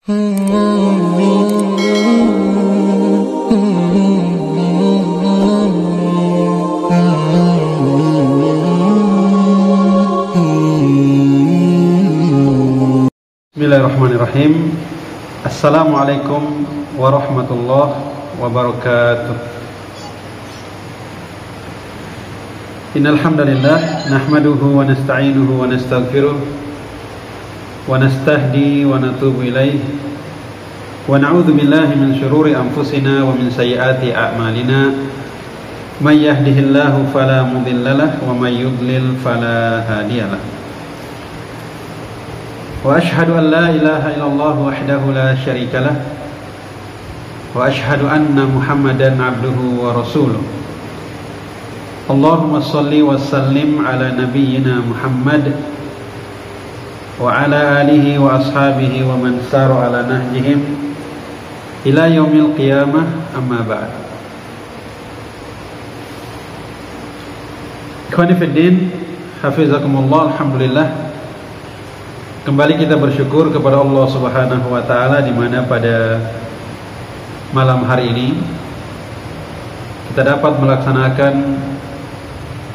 Bismillahirrahmanirrahim. Assalamualaikum warahmatullahi wabarakatuh. Innal hamdalillah nahmaduhu wa nasta'inuhu wa nastaghfiruh wa nastahdi wa natubu ilaih wa na'udzu billahi min syururi anfusina wa min sayyiati a'malina may yahdihillahu fala mudhillalah wa may yudlil fala hadiyalah. Wa ashhadu an la ilaha illallah wahdahu la syarikalah wa ashhadu anna Muhammadan abduhu wa rasuluh. Allahumma salli wa sallim ala nabiyyina Muhammad wa ala alihi wa ashabihi wa man sara ala nahjihim ila yaumil qiyamah, amma ba'd. Ikhwani fiddin, hafizakumullah. Alhamdulillah, kembali kita bersyukur kepada Allah Subhanahu wa taala di mana pada malam hari ini kita dapat melaksanakan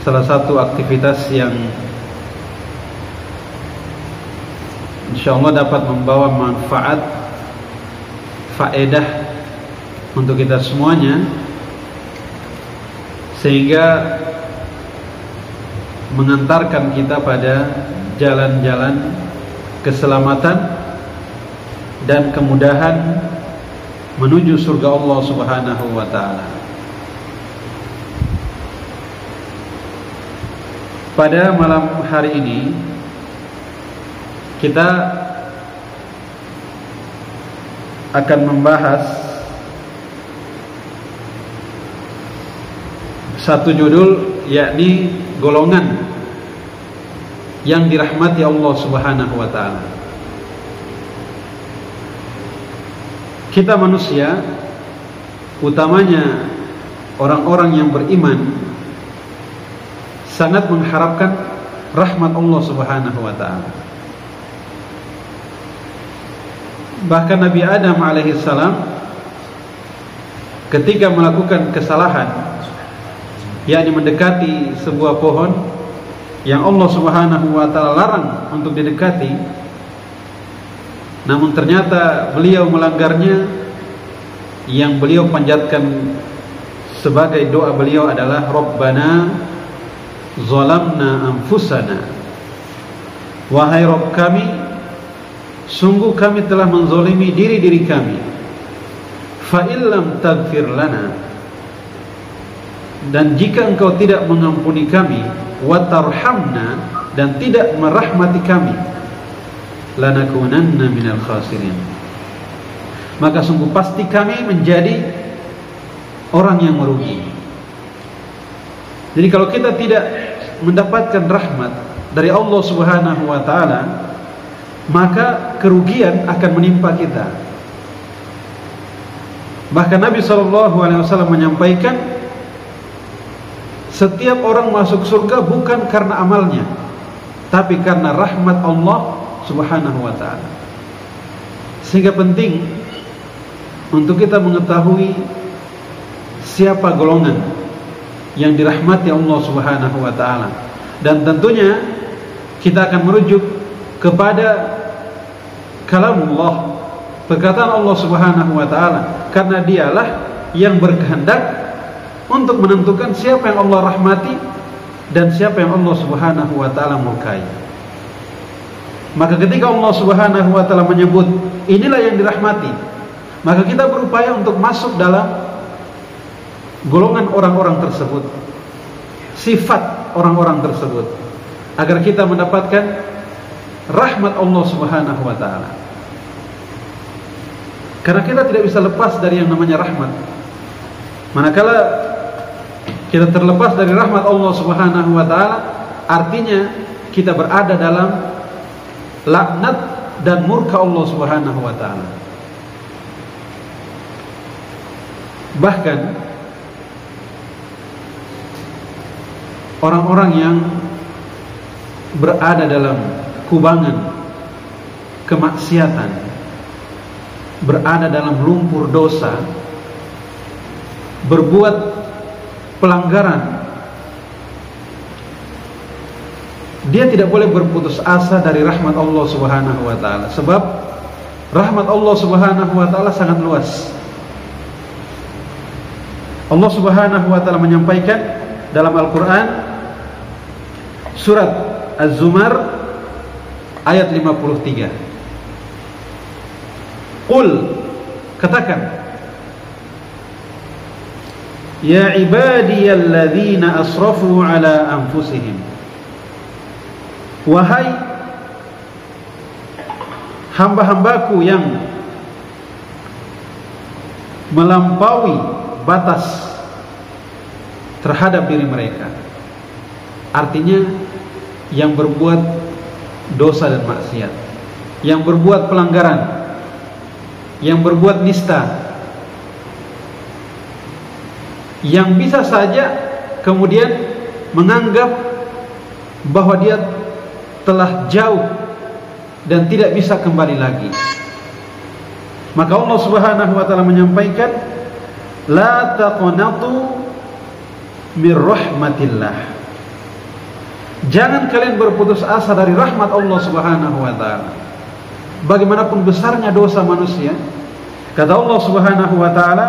salah satu aktivitas yang insyaallah dapat membawa manfaat, faedah untuk kita semuanya, sehingga mengantarkan kita pada jalan-jalan keselamatan dan kemudahan menuju surga Allah Subhanahu wa taala. Pada malam hari ini kita akan membahas satu judul, yakni golongan yang dirahmati Allah Subhanahu wa taala. Kita manusia, utamanya orang-orang yang beriman, sangat mengharapkan rahmat Allah Subhanahu wa taala. Bahkan Nabi Adam alaihissalam ketika melakukan kesalahan, yakni mendekati sebuah pohon yang Allah Subhanahu wa taala larang untuk didekati, namun ternyata beliau melanggarnya. Yang beliau panjatkan sebagai doa beliau adalah Rabbana zalamna anfusana, wahai Rabb kami, sungguh kami telah menzalimi diri-diri kami. Fa illam taghfir lana, dan jika engkau tidak mengampuni kami, wa tarhamna, dan tidak merahmati kami, lanakunanna minal khasirin, maka sungguh pasti kami menjadi orang yang merugi. Jadi kalau kita tidak mendapatkan rahmat dari Allah Subhanahu wa taala, maka kerugian akan menimpa kita. Bahkan Nabi SAW menyampaikan, setiap orang masuk surga bukan karena amalnya, tapi karena rahmat Allah Subhanahu wa taala. Sehingga penting untuk kita mengetahui siapa golongan yang dirahmati Allah Subhanahu wa taala, dan tentunya kita akan merujuk kepada kalamullah, perkataan Allah Subhanahu wa taala, karena dialah yang berkehendak untuk menentukan siapa yang Allah rahmati dan siapa yang Allah Subhanahu wa taala murkai. Maka ketika Allah Subhanahu wa taala menyebut inilah yang dirahmati, maka kita berupaya untuk masuk dalam golongan orang-orang tersebut, sifat orang-orang tersebut, agar kita mendapatkan rahmat Allah Subhanahu wa taala. Karena kita tidak bisa lepas dari yang namanya rahmat. Manakala kita terlepas dari rahmat Allah Subhanahu wa taala, artinya kita berada dalam laknat dan murka Allah Subhanahu wa taala. Bahkan orang-orang yang berada dalam kubangan kemaksiatan, berada dalam lumpur dosa, berbuat pelanggaran, dia tidak boleh berputus asa dari rahmat Allah Subhanahu wa taala, sebab rahmat Allah Subhanahu wa taala sangat luas. Allah Subhanahu wa taala menyampaikan dalam Al-Qur'an surat Az-Zumar ayat 53. Qul, katakan, ya ibadiyalladzina asrafu ala anfusihim, wahai hamba-hambaku yang melampaui batas terhadap diri mereka. Artinya yang berbuat dosa dan maksiat, yang berbuat pelanggaran, yang berbuat nista, yang bisa saja kemudian menganggap bahwa dia telah jauh dan tidak bisa kembali lagi. Maka Allah Subhanahu wa taala menyampaikan, la taqnatu mir rahmatillah. Jangan kalian berputus asa dari rahmat Allah Subhanahu wa taala. Bagaimanapun besarnya dosa manusia, kata Allah Subhanahu wa taala,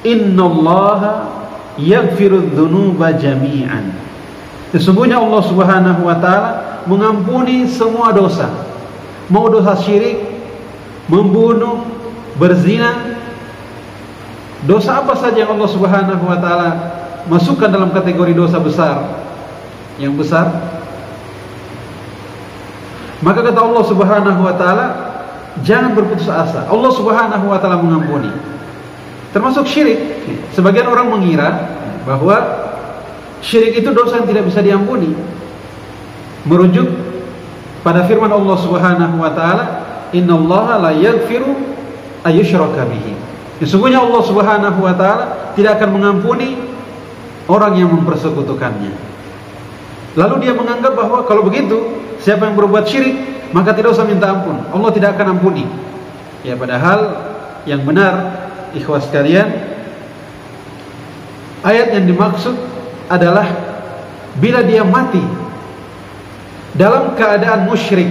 innallaha yaghfiru dzunuba jami'an. Sesungguhnya Allah Subhanahu wa taala mengampuni semua dosa. Mau dosa syirik, membunuh, berzina, dosa apa saja yang Allah Subhanahu wa taala masukkan dalam kategori dosa besar, yang besar, maka kata Allah Subhanahu wa taala, jangan berputus asa. Allah Subhanahu wa taala mengampuni, termasuk syirik. Sebagian orang mengira bahwa syirik itu dosa yang tidak bisa diampuni, merujuk pada firman Allah Subhanahu wa taala, innallaha la yaghfiru ayyushraka bihi. Sesungguhnya Allah Subhanahu wa taala tidak akan mengampuni orang yang mempersekutukannya. Lalu dia menganggap bahwa kalau begitu, siapa yang berbuat syirik maka tidak usah minta ampun, Allah tidak akan ampuni. Ya, padahal yang benar, ikhwas sekalian, ayat yang dimaksud adalah bila dia mati dalam keadaan musyrik,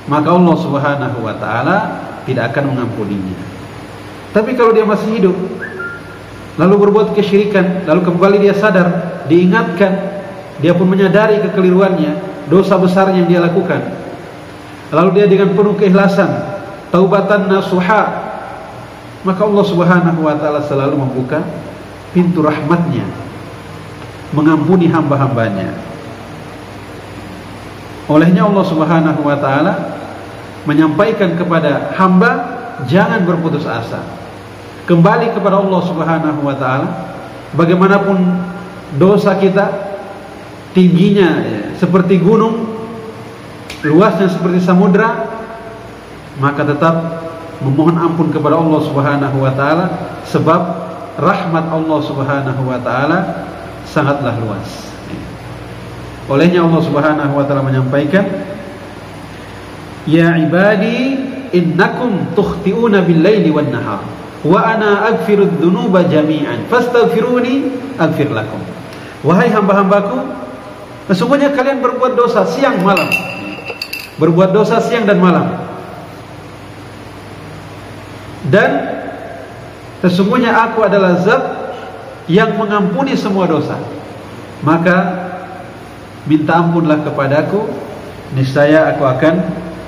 maka Allah Subhanahu wa taala tidak akan mengampuninya. Tapi kalau dia masih hidup lalu berbuat kesyirikan, lalu kembali dia sadar, diingatkan, dia pun menyadari kekeliruannya, dosa besar yang dia lakukan, lalu dia dengan penuh keikhlasan, taubatan nasuha, maka Allah Subhanahu wa taala selalu membuka pintu rahmatnya, mengampuni hamba-hambanya. Olehnya Allah Subhanahu wa taala menyampaikan kepada hamba, jangan berputus asa, kembali kepada Allah Subhanahu wa taala. Bagaimanapun dosa kita, tingginya seperti gunung, luasnya seperti samudra, maka tetap memohon ampun kepada Allah Subhanahu wa taala, sebab rahmat Allah Subhanahu wa taala sangatlah luas. Olehnya Allah Subhanahu wa taala menyampaikan, ya ibadi innakum tukhti'una bil-laili wan-nahar wa ana aghfiru dzunuba jami'an fastaghfiruni aghfir lakum. Wahai hamba-hambaku, sesungguhnya kalian berbuat dosa siang malam, berbuat dosa siang dan malam, dan sesungguhnya aku adalah zat yang mengampuni semua dosa, maka minta ampunlah kepadaku, niscaya aku akan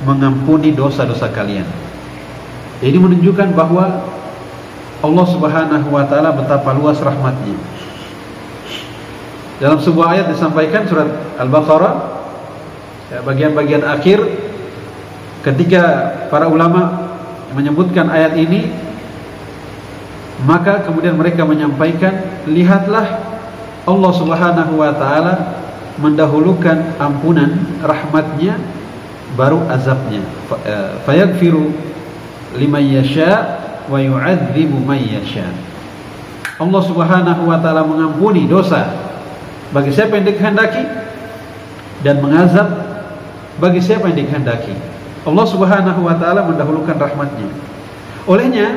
mengampuni dosa-dosa kalian. Ini menunjukkan bahwa Allah Subhanahu wa taala betapa luas rahmatnya. Dalam sebuah ayat disampaikan, surat Al-Baqarah, bagian-bagian akhir, ketika para ulama menyebutkan ayat ini, maka kemudian mereka menyampaikan, lihatlah Allah Subhanahu wa taala mendahulukan ampunan rahmatnya baru azabnya. Fayaghfiru liman yasha wa yu'adzibu man yasha. Allah Subhanahu wa taala mengampuni dosa bagi siapa yang dikehendaki dan mengazab bagi siapa yang dikehendaki. Allah Subhanahu wa taala mendahulukan rahmatnya. Olehnya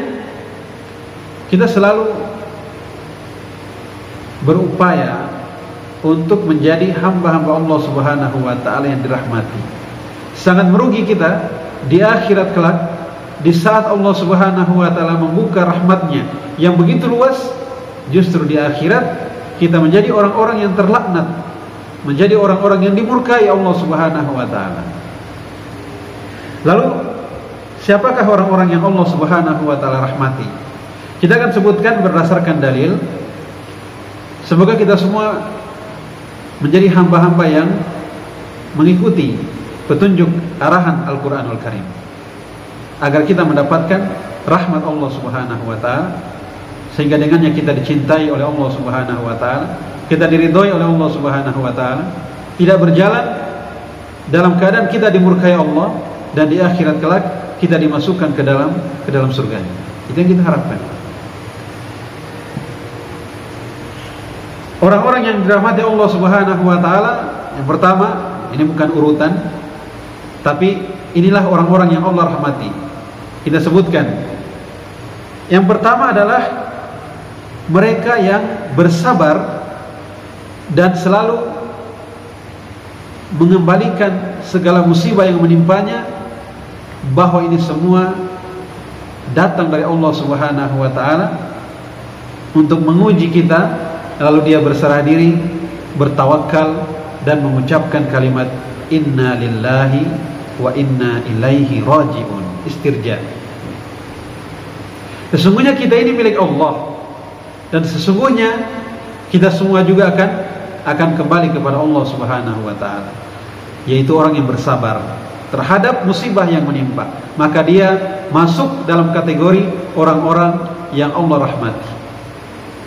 kita selalu berupaya untuk menjadi hamba-hamba Allah Subhanahu wa taala yang dirahmati. Sangat merugi kita di akhirat kelak, di saat Allah Subhanahu wa taala membuka rahmatnya yang begitu luas, justru di akhirat kita menjadi orang-orang yang terlaknat, menjadi orang-orang yang dimurkai Allah Subhanahu wa taala. Lalu siapakah orang-orang yang Allah Subhanahu wa taala rahmati? Kita akan sebutkan berdasarkan dalil. Semoga kita semua menjadi hamba-hamba yang mengikuti petunjuk arahan Al-Qur'anul Karim, agar kita mendapatkan rahmat Allah Subhanahu wa taala, sehingga dengannya kita dicintai oleh Allah Subhanahu wa taala, kita diridhoi oleh Allah Subhanahu wa taala, tidak berjalan dalam keadaan kita dimurkai Allah, dan di akhirat kelak kita dimasukkan ke dalam surganya. Itu yang kita harapkan. Orang-orang yang dirahmati Allah Subhanahu wa taala, yang pertama, ini bukan urutan, tapi inilah orang-orang yang Allah rahmati. Kita sebutkan. Yang pertama adalah mereka yang bersabar dan selalu mengembalikan segala musibah yang menimpanya, bahwa ini semua datang dari Allah Subhanahu wa taala untuk menguji kita, lalu dia berserah diri, bertawakal, dan mengucapkan kalimat inna lillahi wa inna ilaihi raji'un, istirja. Sesungguhnya kita ini milik Allah, dan sesungguhnya kita semua juga akan kembali kepada Allah Subhanahu wa taala, yaitu orang yang bersabar terhadap musibah yang menimpa, maka dia masuk dalam kategori orang-orang yang Allah rahmati.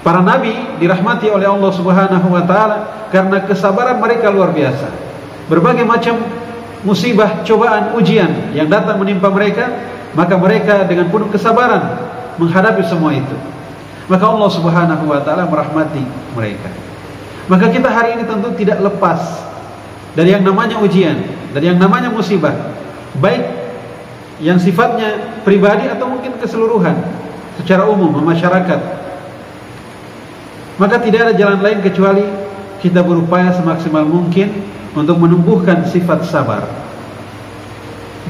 Para nabi dirahmati oleh Allah Subhanahu wa taala karena kesabaran mereka luar biasa. Berbagai macam musibah, cobaan, ujian yang datang menimpa mereka, maka mereka dengan penuh kesabaran menghadapi semua itu. Maka Allah Subhanahu wa taala merahmati mereka. Maka kita hari ini tentu tidak lepas dari yang namanya ujian, dari yang namanya musibah, baik yang sifatnya pribadi atau mungkin keseluruhan secara umum masyarakat. Maka tidak ada jalan lain kecuali kita berupaya semaksimal mungkin untuk menumbuhkan sifat sabar.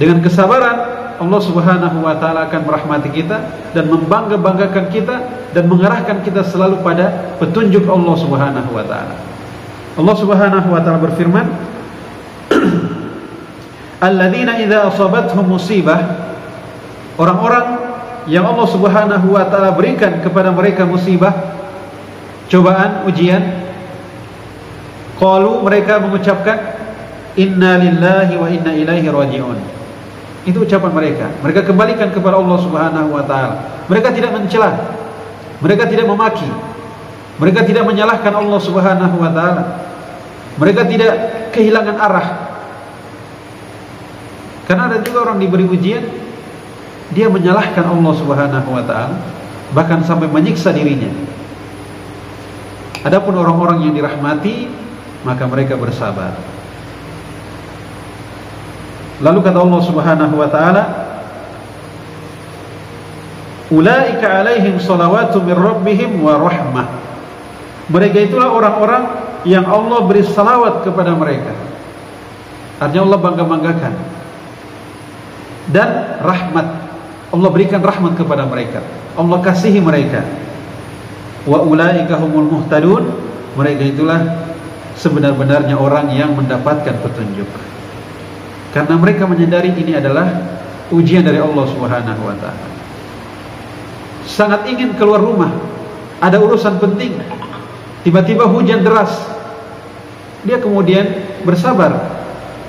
Dengan kesabaran, Allah Subhanahu wa taala akan merahmati kita dan membangga-banggakan kita dan mengarahkan kita selalu pada petunjuk Allah Subhanahu wa taala. Allah Subhanahu wa taala berfirman, alladzina idza asabathum musibah, orang-orang yang Allah Subhanahu wa taala berikan kepada mereka musibah, cobaan, ujian, qalu, mereka mengucapkan inna lillahi wa inna ilaihi raji'un. Itu ucapan mereka. Mereka kembalikan kepada Allah Subhanahu wa taala. Mereka tidak mencela, mereka tidak memaki, mereka tidak menyalahkan Allah Subhanahu wa taala. Mereka tidak kehilangan arah. Karena ada juga orang diberi ujian, dia menyalahkan Allah Subhanahu wa taala, bahkan sampai menyiksa dirinya. Adapun orang-orang yang dirahmati, maka mereka bersabar. Lalu kata Allah Subhanahu wa taala, ulaika alaihim salawatu min rabbihim wa rahmah. Mereka itulah orang-orang yang Allah beri salawat kepada mereka. Artinya Allah bangga-banggakan. Dan rahmat, Allah berikan rahmat kepada mereka, Allah kasihi mereka. Wa ulaika humul muhtadun, mereka itulah sebenar-benarnya orang yang mendapatkan petunjuk. Karena mereka menyadari ini adalah ujian dari Allah Subhanahu wa taala. Sangat ingin keluar rumah, ada urusan penting, tiba-tiba hujan deras, dia kemudian bersabar.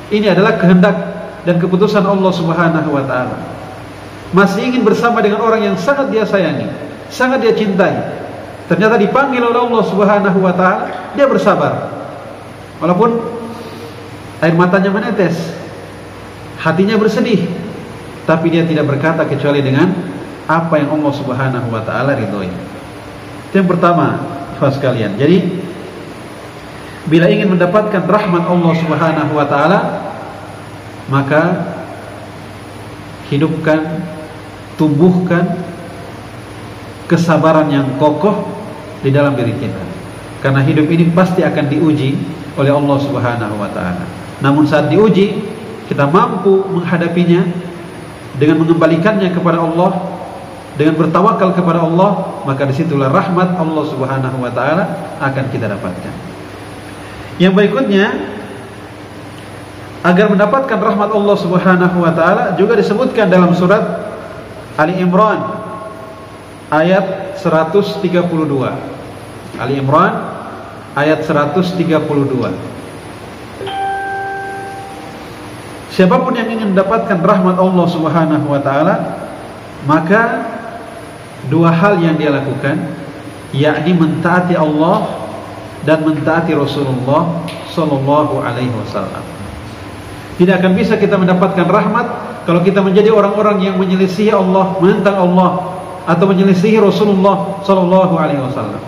Ini adalah kehendak dan keputusan Allah Subhanahu wa taala. Masih ingin bersama dengan orang yang sangat dia sayangi, sangat dia cintai. Ternyata dipanggil oleh Allah Subhanahu wa taala, dia bersabar. Walaupun air matanya menetes, hatinya bersedih, tapi dia tidak berkata kecuali dengan apa yang Allah Subhanahu wa taala ridhoi. Itu yang pertama, ikhwas sekalian. Jadi bila ingin mendapatkan rahmat Allah Subhanahu wa taala, maka hidupkan, tumbuhkan kesabaran yang kokoh di dalam diri kita. Karena hidup ini pasti akan diuji oleh Allah Subhanahu wa taala. Namun saat diuji, kita mampu menghadapinya dengan mengembalikannya kepada Allah, dengan bertawakal kepada Allah, maka disitulah rahmat Allah Subhanahu wa taala akan kita dapatkan. Yang berikutnya, agar mendapatkan rahmat Allah Subhanahu wa taala juga disebutkan dalam surat Ali Imran ayat 132. Ali Imran ayat 132. Siapapun yang ingin mendapatkan rahmat Allah Subhanahu wa taala, maka dua hal yang dia lakukan, yakni mentaati Allah dan mentaati Rasulullah sallallahu alaihi wasallam. Tidak akan bisa kita mendapatkan rahmat kalau kita menjadi orang-orang yang menyelisihi Allah, menentang Allah, atau menyelisihi Rasulullah sallallahu alaihi wasallam.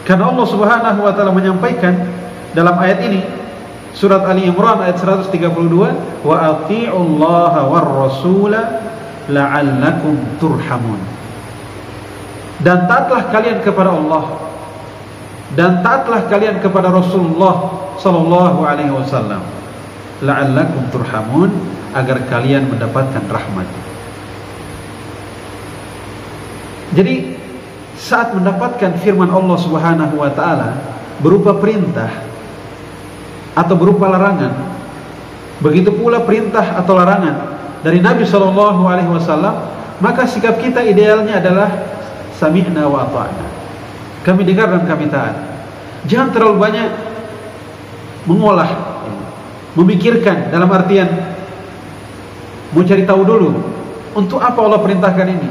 Karena Allah Subhanahu wa taala menyampaikan dalam ayat ini, surat Ali Imran ayat 132, wa atii'ullaha war rasula la'allakum turhamun. Dan taatlah kalian kepada Allah dan taatlah kalian kepada Rasulullah sallallahu alaihi wasallam, la'allakum turhamun, agar kalian mendapatkan rahmat. Jadi saat mendapatkan firman Allah Subhanahu wa taala berupa perintah atau berupa larangan, begitu pula perintah atau larangan dari Nabi sallallahu alaihi wasallam, maka sikap kita idealnya adalah sami'na wa ata'na. Kami dengar dan kami taat. Jangan terlalu banyak mengolah, memikirkan, dalam artian mau cari tahu dulu untuk apa Allah perintahkan ini,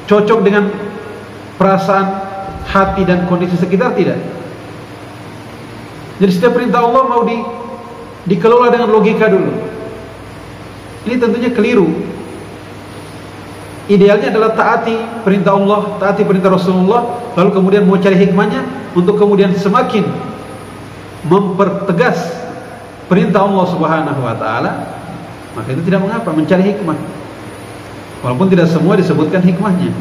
cocok dengan perasaan hati dan kondisi sekitar, tidak. Jadi setiap perintah Allah mau dikelola dengan logika dulu. Ini tentunya keliru. Idealnya adalah taati perintah Allah, taati perintah Rasulullah, lalu kemudian mau cari hikmahnya untuk kemudian semakin mempertegas perintah Allah Subhanahu wa taala. Maka itu tidak mengapa mencari hikmah, walaupun tidak semua disebutkan hikmahnya.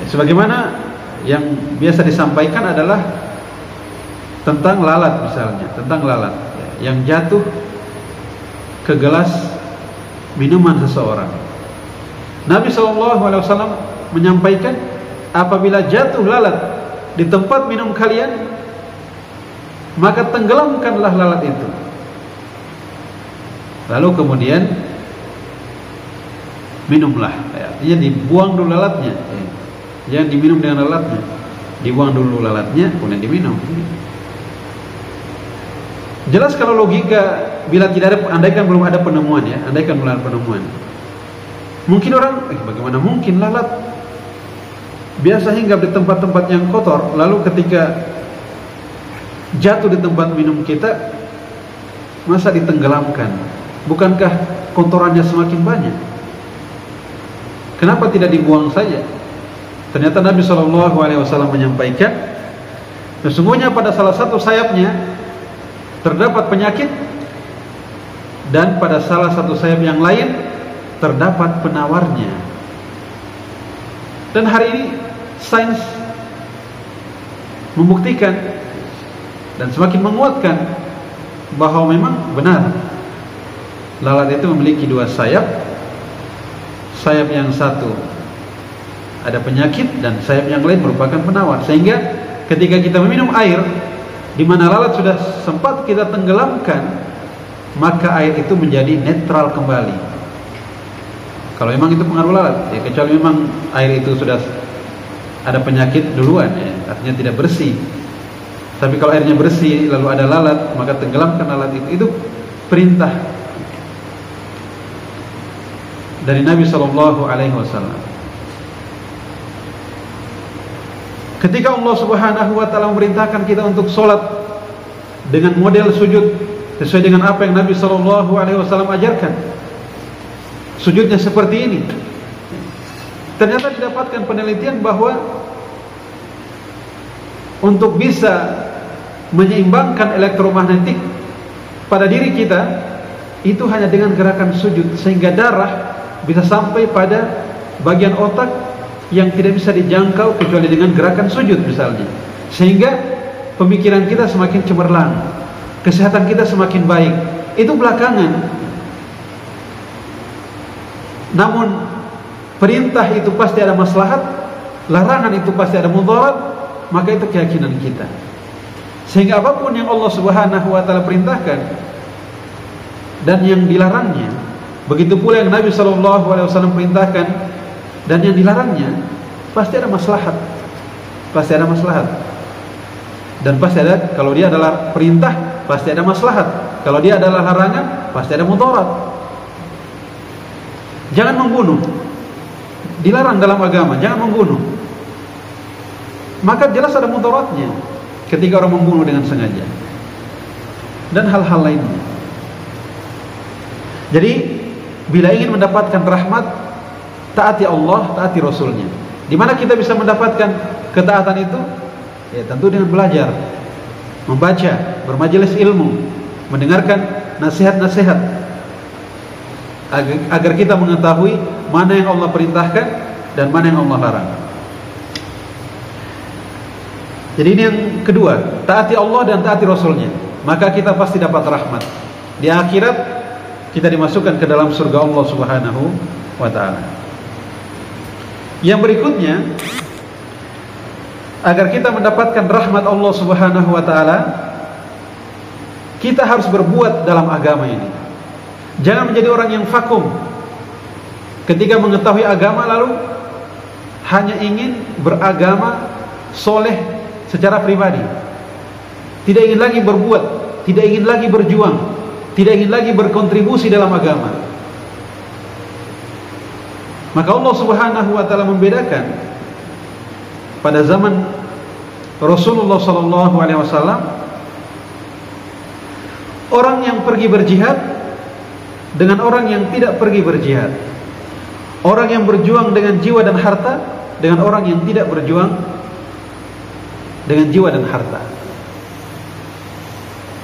Sebagaimana yang biasa disampaikan adalah tentang lalat, misalnya tentang lalat yang jatuh ke gelas minuman seseorang. Nabi SAW menyampaikan, apabila jatuh lalat di tempat minum kalian, maka tenggelamkanlah lalat itu. Lalu kemudian minumlah, artinya dibuang dulu lalatnya. Jangan diminum dengan lalatnya, dibuang dulu lalatnya, kemudian diminum. Jelas kalau logika, bila tidak ada, andaikan belum ada penemuan ya, andaikan belum ada penemuan, mungkin orang, bagaimana mungkin lalat biasa hinggap di tempat-tempat yang kotor, lalu ketika jatuh di tempat minum kita, masa ditenggelamkan? Bukankah kotorannya semakin banyak? Kenapa tidak dibuang saja? Ternyata Nabi SAW menyampaikan, sesungguhnya pada salah satu sayapnya terdapat penyakit, dan pada salah satu sayap yang lain terdapat penawarnya. Dan hari ini sains membuktikan dan semakin menguatkan bahwa memang benar lalat itu memiliki dua sayap. Sayap yang satu ada penyakit dan sayap yang lain merupakan penawar, sehingga ketika kita meminum air di mana lalat sudah sempat kita tenggelamkan, maka air itu menjadi netral kembali. Kalau memang itu pengaruh lalat, ya, kecuali memang air itu sudah ada penyakit duluan, ya, artinya tidak bersih. Tapi kalau airnya bersih lalu ada lalat, maka tenggelamkan lalat itu. Itu perintah dari Nabi SAW. Ketika Allah Subhanahu wa taala memerintahkan kita untuk sholat dengan model sujud sesuai dengan apa yang Nabi SAW ajarkan, sujudnya seperti ini, ternyata didapatkan penelitian bahwa untuk bisa menyeimbangkan elektromagnetik pada diri kita itu hanya dengan gerakan sujud, sehingga darah bisa sampai pada bagian otak yang tidak bisa dijangkau kecuali dengan gerakan sujud misalnya, sehingga pemikiran kita semakin cemerlang, kesehatan kita semakin baik. Itu belakangan. Namun perintah itu pasti ada maslahat, larangan itu pasti ada mudarat, maka itu keyakinan kita. Sehingga apapun yang Allah Subhanahu wa taala perintahkan dan yang dilarangnya, begitu pula yang Nabi sallallahu alaihi wasallam perintahkan dan yang dilarangnya, pasti ada maslahat. Pasti ada maslahat. Dan pasti ada, kalau dia adalah perintah, pasti ada maslahat. Kalau dia adalah larangan, pasti ada mudarat. Jangan membunuh. Dilarang dalam agama, jangan membunuh. Maka jelas ada mudaratnya ketika orang membunuh dengan sengaja. Dan hal-hal lainnya. Jadi, bila ingin mendapatkan rahmat, taati Allah, taati Rasulnya. Di mana kita bisa mendapatkan ketaatan itu? Ya tentu dengan belajar, membaca, bermajelis ilmu, mendengarkan nasihat-nasihat, agar kita mengetahui mana yang Allah perintahkan dan mana yang Allah larang. Jadi ini yang kedua, taati Allah dan taati Rasulnya, maka kita pasti dapat rahmat. Di akhirat kita dimasukkan ke dalam surga Allah Subhanahu wa ta'ala. Yang berikutnya, agar kita mendapatkan rahmat Allah Subhanahu wa ta'ala, kita harus berbuat dalam agama ini. Jangan menjadi orang yang vakum ketika mengetahui agama lalu hanya ingin beragama soleh secara pribadi, tidak ingin lagi berbuat, tidak ingin lagi berjuang, tidak ingin lagi berkontribusi dalam agama. Maka Allah Subhanahu wa ta'ala membedakan pada zaman Rasulullah sallallahu alaihi wasallam, orang yang pergi berjihad dengan orang yang tidak pergi berjihad, orang yang berjuang dengan jiwa dan harta dengan orang yang tidak berjuang dengan jiwa dan harta.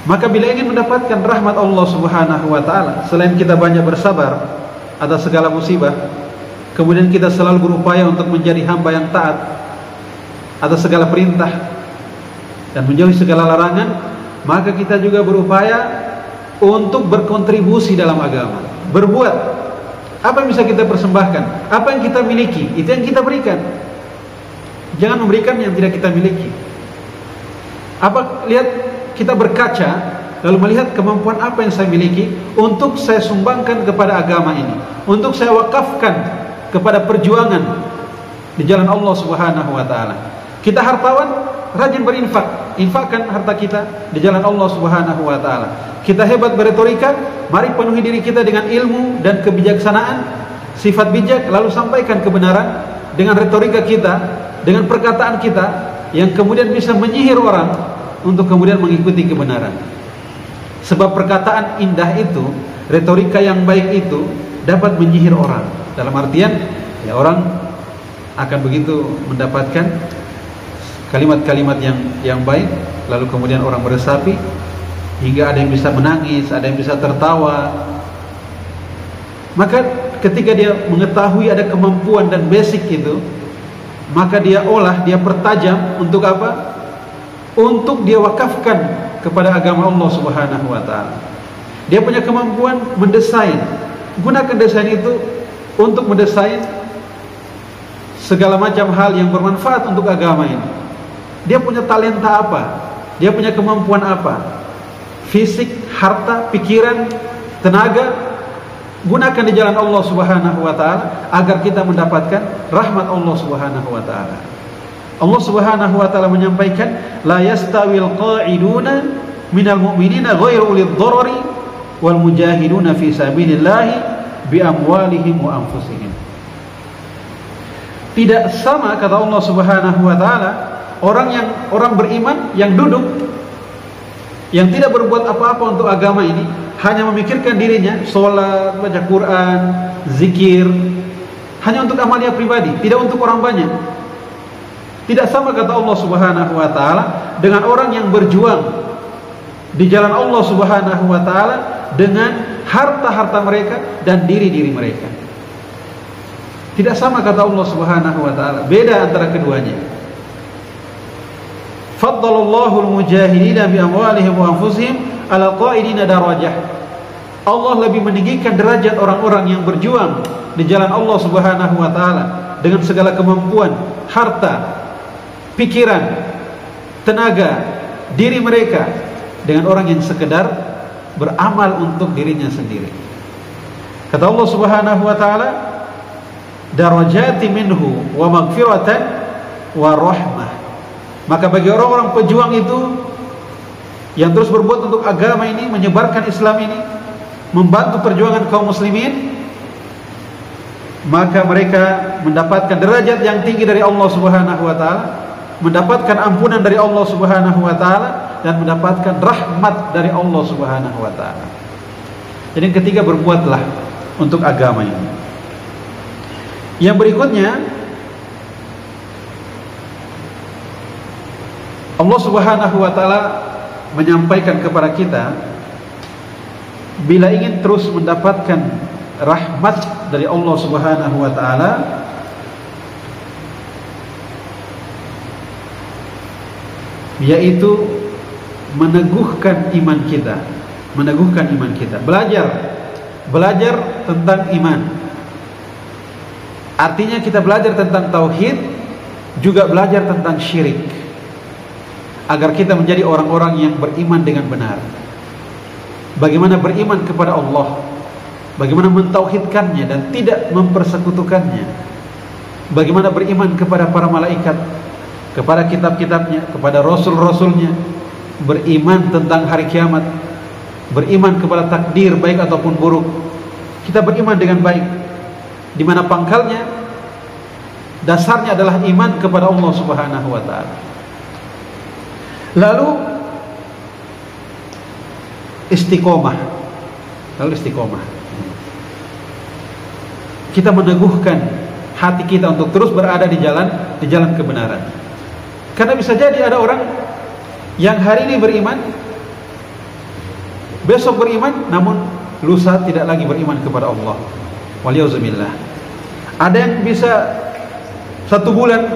Maka bila ingin mendapatkan rahmat Allah Subhanahu wa ta'ala, selain kita banyak bersabar atas segala musibah, kemudian kita selalu berupaya untuk menjadi hamba yang taat atas segala perintah dan menjauhi segala larangan, maka kita juga berupaya untuk berkontribusi dalam agama, berbuat. Apa yang bisa kita persembahkan, apa yang kita miliki, itu yang kita berikan. Jangan memberikan yang tidak kita miliki. Lihat, kita berkaca lalu melihat kemampuan apa yang saya miliki untuk saya sumbangkan kepada agama ini, untuk saya wakafkan kepada perjuangan di jalan Allah Subhanahu wa ta'ala. Kita hartawan, rajin berinfak, infakkan harta kita di jalan Allah Subhanahu wa ta'ala. Kita hebat beretorika, mari penuhi diri kita dengan ilmu dan kebijaksanaan, sifat bijak, lalu sampaikan kebenaran dengan retorika kita, dengan perkataan kita yang kemudian bisa menyihir orang untuk kemudian mengikuti kebenaran. Sebab perkataan indah itu, retorika yang baik itu dapat menyihir orang. Dalam artian, ya orang akan begitu mendapatkan kalimat-kalimat yang baik, lalu kemudian orang meresapi hingga ada yang bisa menangis, ada yang bisa tertawa. Maka ketika dia mengetahui ada kemampuan dan basic itu, maka dia olah, dia pertajam untuk apa? Untuk dia wakafkan kepada agama Allah Subhanahu wa ta'ala. Dia punya kemampuan mendesain, gunakan desain itu untuk mendesain segala macam hal yang bermanfaat untuk agama ini. Dia punya talenta apa? Dia punya kemampuan apa? Fisik, harta, pikiran, tenaga, gunakan di jalan Allah Subhanahu wa ta'ala agar kita mendapatkan rahmat Allah Subhanahu wa ta'ala. Allah Subhanahu wa ta'ala menyampaikan, la yastawil qa'iduna minal mu'minina ghairu ulil dharari wal mujahiduna fi sabilillahi bi amwalihim wa anfusihim. Tidak sama, kata Allah Subhanahu wa ta'ala, orang beriman yang duduk, yang tidak berbuat apa-apa untuk agama ini, hanya memikirkan dirinya, sholat, baca Quran, zikir, hanya untuk amalnya pribadi, tidak untuk orang banyak. Tidak sama, kata Allah Subhanahu wa ta'ala, dengan orang yang berjuang di jalan Allah Subhanahu wa taala dengan harta-harta mereka dan diri-diri mereka. Tidak sama kata Allah Subhanahu wa taala, beda antara keduanya. Faddalallahu al-mujahidina bi amwalihim wa anfusihim ala qa'idina darajah. Allah lebih meninggikan derajat orang-orang yang berjuang di jalan Allah Subhanahu wa taala dengan segala kemampuan, harta, pikiran, tenaga, diri mereka dengan orang yang sekedar beramal untuk dirinya sendiri. Kata Allah Subhanahu wa taala, darajati minhu wa maghfiratan wa rahmah. Maka bagi orang-orang pejuang itu yang terus berbuat untuk agama ini, menyebarkan Islam ini, membantu perjuangan kaum muslimin, maka mereka mendapatkan derajat yang tinggi dari Allah Subhanahu wa taala, mendapatkan ampunan dari Allah Subhanahu wa taala, dan mendapatkan rahmat dari Allah Subhanahu wa taala. Jadi yang ketiga, berbuatlah untuk agama ini. Yang berikutnya, Allah Subhanahu wa taala menyampaikan kepada kita, bila ingin terus mendapatkan rahmat dari Allah Subhanahu wa taala, yaitu meneguhkan iman kita, meneguhkan iman kita. Belajar tentang iman. Artinya kita belajar tentang tauhid, juga belajar tentang syirik, agar kita menjadi orang-orang yang beriman dengan benar. Bagaimana beriman kepada Allah, bagaimana mentauhidkannya dan tidak mempersekutukannya, bagaimana beriman kepada para malaikat, kepada kitab-kitabnya, kepada rasul-rasulnya, beriman tentang hari kiamat, beriman kepada takdir baik ataupun buruk. Kita beriman dengan baik, di mana pangkalnya, dasarnya adalah iman kepada Allah Subhanahu wa taala. Lalu istiqomah. Kita meneguhkan hati kita untuk terus berada di jalan kebenaran. Karena bisa jadi ada orang yang hari ini beriman, besok beriman, namun lusa tidak lagi beriman kepada Allah. Waliyauzubillah. Ada yang bisa 1 bulan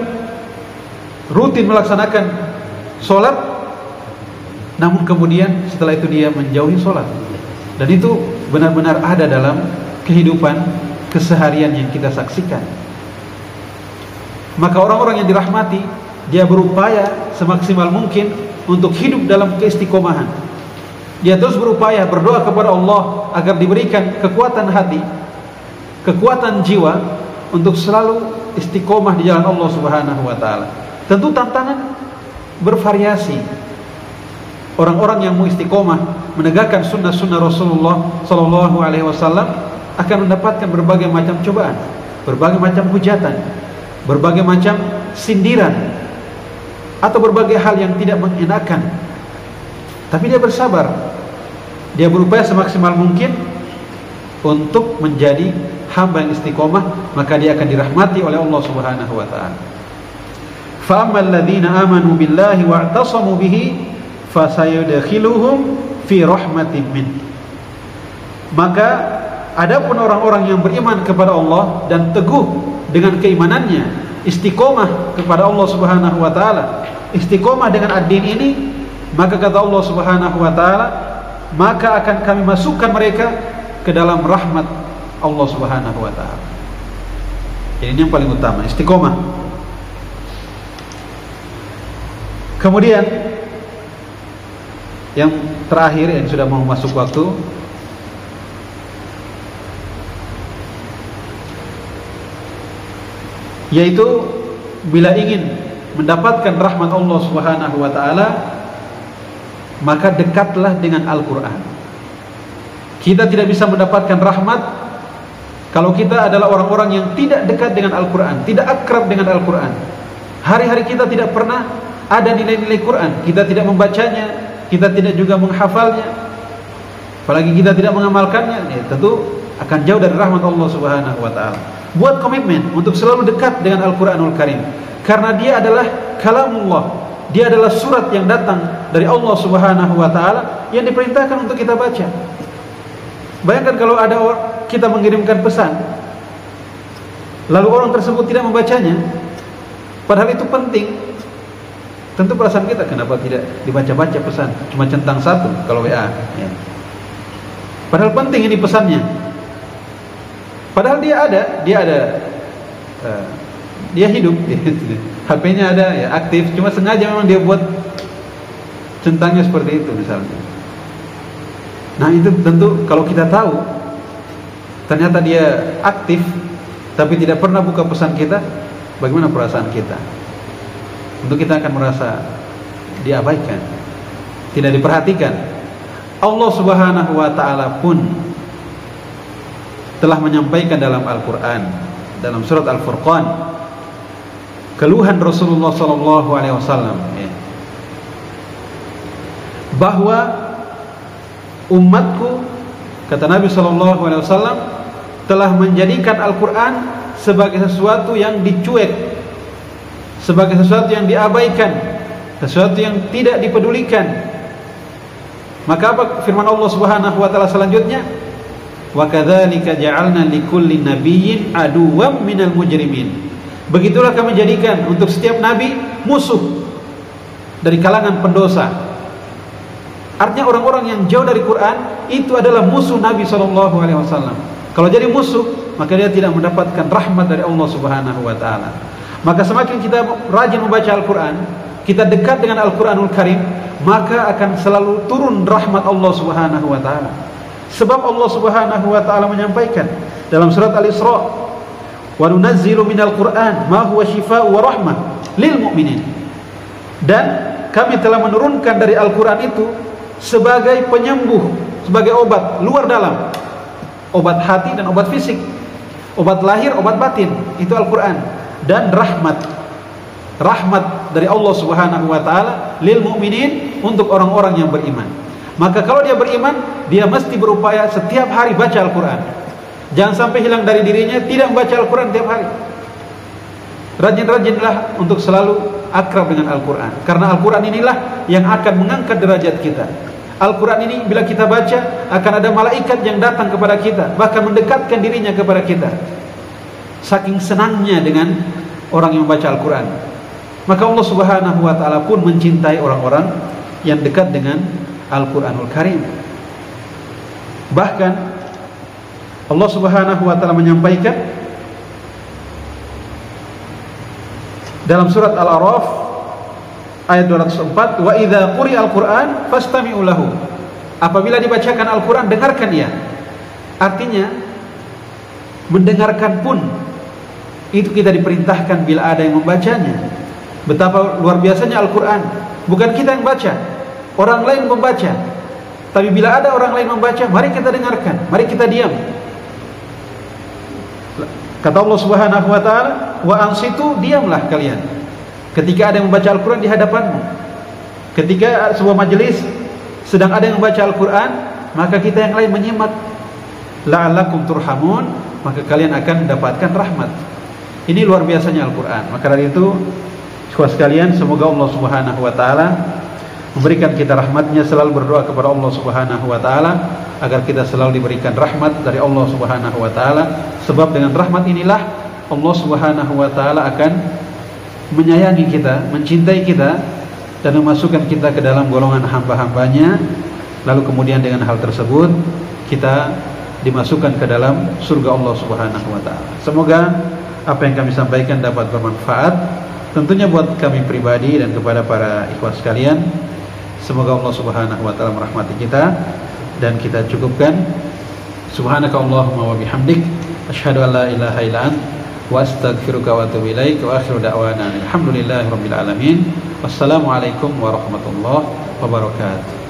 rutin melaksanakan sholat, namun kemudian setelah itu dia menjauhi sholat. Dan itu benar-benar ada dalam kehidupan keseharian yang kita saksikan. Maka orang-orang yang dirahmati, dia berupaya semaksimal mungkin untuk hidup dalam keistiqomahan. Dia terus berupaya berdoa kepada Allah agar diberikan kekuatan hati, kekuatan jiwa untuk selalu istiqomah di jalan Allah Subhanahu wa taala. Tentu tantangan bervariasi. Orang-orang yang mau istiqomah menegakkan sunnah-sunnah Rasulullah Sallallahu Alaihi Wasallam akan mendapatkan berbagai macam cobaan, berbagai macam hujatan, berbagai macam sindiran, atau berbagai hal yang tidak mengenakan. Tapi dia bersabar, dia berupaya semaksimal mungkin untuk menjadi hamba yang istiqomah, maka dia akan dirahmati oleh Allah Subhanahu wa taala. فَأَمَّا الَّذِينَ آمَنُوا بِاللَّهِ وَاعْتَصَمُوا بِهِ فَسَيُدْخِلُهُمْ فِي رَحْمَةٍ مِّنْهُ. Maka adapun orang-orang yang beriman kepada Allah dan teguh dengan keimanannya, istiqomah kepada Allah Subhanahu wa taala, istiqomah dengan ad-din ini, maka kata Allah Subhanahu wa taala, maka akan kami masukkan mereka ke dalam rahmat Allah Subhanahu wa taala. Ini yang paling utama, istiqomah. Kemudian yang terakhir, yang sudah mau masuk waktu, yaitu bila ingin mendapatkan rahmat Allah Subhanahu wa taala, maka dekatlah dengan Al-Qur'an. Kita tidak bisa mendapatkan rahmat kalau kita adalah orang-orang yang tidak dekat dengan Al-Qur'an, tidak akrab dengan Al-Qur'an. Hari-hari kita tidak pernah ada nilai-nilai Quran, kita tidak membacanya, kita tidak juga menghafalnya, apalagi kita tidak mengamalkannya, ya tentu akan jauh dari rahmat Allah Subhanahu wa taala. Buat komitmen untuk selalu dekat dengan Al-Qur'anul Karim, karena dia adalah kalamullah, dia adalah surat yang datang dari Allah Subhanahu wa taala yang diperintahkan untuk kita baca. Bayangkan kalau ada kita mengirimkan pesan, lalu orang tersebut tidak membacanya, padahal itu penting. Tentu perasaan kita, kenapa tidak dibaca-baca pesan, cuma centang satu kalau WA ya. Padahal penting ini pesannya. Padahal dia hidup, HP-nya ada ya, aktif, cuma sengaja memang dia buat centangnya seperti itu misalnya. Nah itu tentu kalau kita tahu ternyata dia aktif tapi tidak pernah buka pesan kita, bagaimana perasaan kita? Tentu kita akan merasa diabaikan, tidak diperhatikan. Allah Subhanahu wa taala pun telah menyampaikan dalam Al-Qur'an, dalam surat Al-Furqan, keluhan Rasulullah sallallahu alaihi wasallam ya, bahwa umatku, kata Nabi sallallahu alaihi wasallam, telah menjadikan Al-Qur'an sebagai sesuatu yang dicuek, sebagai sesuatu yang diabaikan, sesuatu yang tidak dipedulikan. Maka apa firman Allah Subhanahu wa taala selanjutnya? Wa kadzalika ja'alna likulli nabiyyin aduwwan minal mujrimin. Begitulah kami jadikan untuk setiap nabi musuh dari kalangan pendosa. Artinya orang-orang yang jauh dari Quran itu adalah musuh Nabi sallallahu alaihi wasallam. Kalau jadi musuh, maka dia tidak mendapatkan rahmat dari Allah Subhanahu wa taala. Maka semakin kita rajin membaca Al-Quran, kita dekat dengan Al-Quranul Karim, maka akan selalu turun rahmat Allah Subhanahu wa taala. Sebab Allah Subhanahu wa taala menyampaikan dalam surat Al-Isra, "Wa nunazzilu minal Qur'an ma huwa syifaa'un wa rahmah lil mu'minin." Dan kami telah menurunkan dari Al-Quran itu sebagai penyembuh, sebagai obat luar dalam, obat hati dan obat fisik, obat lahir, obat batin, itu Al-Quran. Dan rahmat dari Allah Subhanahu wa taala lil mu'minin, untuk orang-orang yang beriman. Maka kalau dia beriman, dia mesti berupaya setiap hari baca Al-Quran. Jangan sampai hilang dari dirinya tidak membaca Al-Quran tiap hari. Rajin-rajinlah untuk selalu akrab dengan Al-Quran, karena Al-Quran inilah yang akan mengangkat derajat kita. Al-Quran ini bila kita baca, akan ada malaikat yang datang kepada kita, bahkan mendekatkan dirinya kepada kita. Saking senangnya dengan orang yang membaca Al-Quran. Maka Allah Subhanahu wa ta'ala pun mencintai orang-orang yang dekat dengan Al-Quranul Karim. Bahkan Allah Subhanahu wa ta'ala menyampaikan dalam surat Al-A'raf ayat 204, "Wa idza quri'al Qur'an fastami'u lahu." Apabila dibacakan Al-Quran, dengarkan dia. Artinya mendengarkan pun itu kita diperintahkan bila ada yang membacanya. Betapa luar biasanya Al-Quran. Bukan kita yang baca, orang lain membaca. Tapi bila ada orang lain membaca, mari kita dengarkan, mari kita diam. Kata Allah Subhanahu wa ta'ala, "Wa ansitu," diamlah kalian ketika ada yang membaca Al-Quran di hadapanmu. Ketika sebuah majelis sedang ada yang membaca Al-Quran, maka kita yang lain menyimak. La'allakum turhamun, maka kalian akan mendapatkan rahmat. Ini luar biasanya Al-Quran. Maka dari itu, ikhwah sekalian, semoga Allah Subhanahu wa ta'ala memberikan kita rahmatnya. Selalu berdoa kepada Allah Subhanahu wa ta'ala agar kita selalu diberikan rahmat dari Allah Subhanahu wa ta'ala. Sebab dengan rahmat inilah Allah Subhanahu wa ta'ala akan menyayangi kita, mencintai kita, dan memasukkan kita ke dalam golongan hamba-hambanya. Lalu kemudian dengan hal tersebut kita dimasukkan ke dalam surga Allah Subhanahu wa ta'ala. Semoga apa yang kami sampaikan dapat bermanfaat, tentunya buat kami pribadi dan kepada para ikhwah sekalian. Semoga Allah Subhanahu wa ta'ala merahmati kita, dan kita cukupkan. Subhanakallahumma wa bihamdik, asyhadu an la ilaha illa ant, wa astaghfiruka wa atubu ilaik, wa akhiru da'wana alhamdulillahi rabbil alamin. Wassalamualaikum warahmatullahi wabarakatuh.